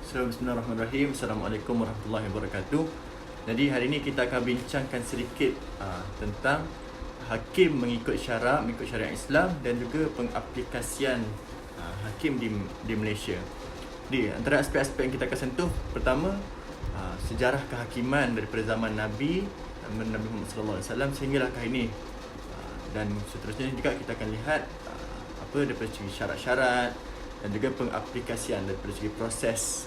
So, bismillahirrahmanirrahim. Assalamualaikum warahmatullahi wabarakatuh. Jadi hari ini kita akan bincangkan sedikit tentang hakim mengikut syariat Islam dan juga pengaplikasian hakim di Malaysia. Di antara aspek-aspek yang kita akan sentuh, pertama sejarah kehakiman daripada zaman Nabi Muhammad SAW sehinggalah ke ini. Dan seterusnya juga kita akan lihat apa daripada segi syarat-syarat dan juga pengaplikasian daripada segi proses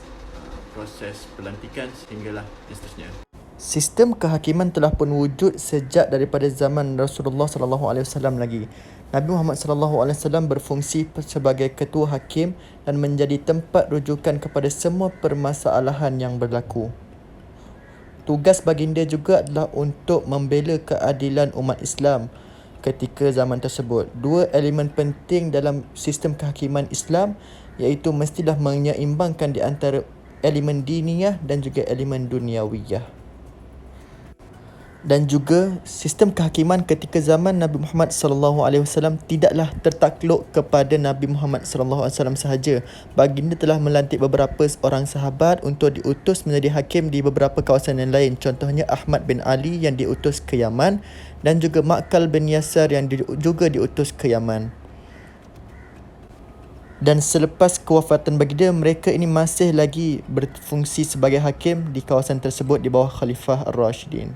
pelantikan sehinggalah dan seterusnya. Sistem kehakiman telah pun wujud sejak daripada zaman Rasulullah SAW lagi. Nabi Muhammad SAW berfungsi sebagai ketua hakim dan menjadi tempat rujukan kepada semua permasalahan yang berlaku. Tugas baginda juga adalah untuk membela keadilan umat Islam ketika zaman tersebut. Dua elemen penting dalam sistem kehakiman Islam iaitu mestilah menyeimbangkan di antara elemen diniyah dan juga elemen duniawiyah. Dan juga sistem kehakiman ketika zaman Nabi Muhammad SAW tidaklah tertakluk kepada Nabi Muhammad SAW sahaja. Baginda telah melantik beberapa orang sahabat untuk diutus menjadi hakim di beberapa kawasan yang lain. Contohnya Ahmad bin Ali yang diutus ke Yaman dan juga Ma'qal bin Yasar yang juga diutus ke Yaman. Dan selepas kewafatan baginda, mereka ini masih lagi berfungsi sebagai hakim di kawasan tersebut di bawah Khalifah Ar-Rashidin.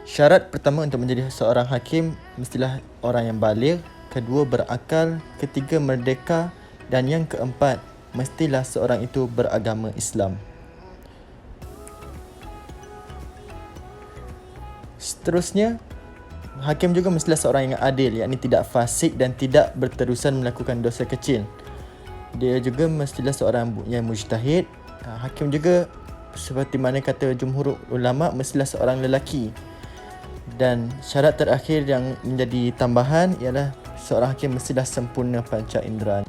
Syarat pertama untuk menjadi seorang hakim mestilah orang yang baligh, kedua berakal, ketiga merdeka dan yang keempat mestilah seorang itu beragama Islam. Seterusnya, hakim juga mestilah seorang yang adil, yakni tidak fasik dan tidak berterusan melakukan dosa kecil. Dia juga mestilah seorang yang mujtahid. Hakim juga seperti mana kata jumhur ulama mestilah seorang lelaki. Dan syarat terakhir yang menjadi tambahan ialah seorang hakim mestilah sempurna panca indera.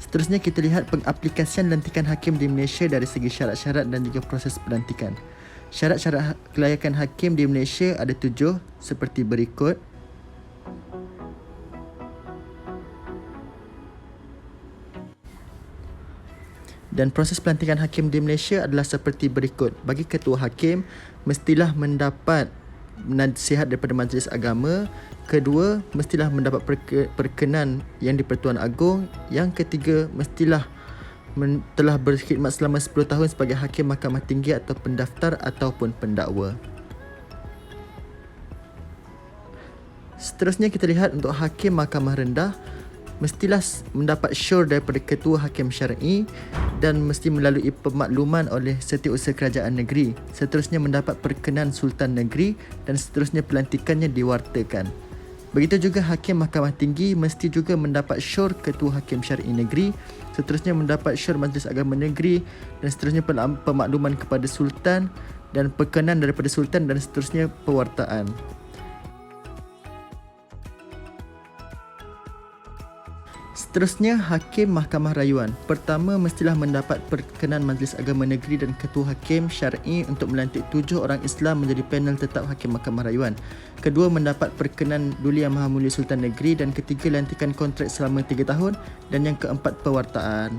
Seterusnya kita lihat pengaplikasian lantikan hakim di Malaysia dari segi syarat-syarat dan juga proses pelantikan. Syarat-syarat kelayakan hakim di Malaysia ada 7 seperti berikut. Dan proses pelantikan hakim di Malaysia adalah seperti berikut. Bagi ketua hakim, mestilah mendapat nasihat daripada Majlis Agama. Kedua, mestilah mendapat perkenan yang di Pertuan Agong. Yang ketiga, mestilah telah berkhidmat selama 10 tahun sebagai hakim Mahkamah Tinggi atau pendaftar ataupun pendakwa. Seterusnya kita lihat untuk hakim Mahkamah Rendah, mestilah mendapat syor daripada ketua hakim syar'i dan mesti melalui pemakluman oleh Setiausaha Kerajaan Negeri. Seterusnya mendapat perkenan Sultan Negeri dan seterusnya pelantikannya diwartakan. Begitu juga hakim Mahkamah Tinggi mesti juga mendapat syor ketua hakim syar'i negeri, seterusnya mendapat syor Majlis Agama Negeri dan seterusnya pemakluman kepada Sultan dan perkenan daripada Sultan dan seterusnya pewartaan. Seterusnya, hakim Mahkamah Rayuan. Pertama, mestilah mendapat perkenan Majlis Agama Negeri dan Ketua Hakim Syar'i untuk melantik 7 orang Islam menjadi panel tetap Hakim Mahkamah Rayuan. Kedua, mendapat perkenan Duli Yang Maha Mulia Sultan Negeri dan ketiga, lantikan kontrak selama 3 tahun dan yang keempat, pewartaan.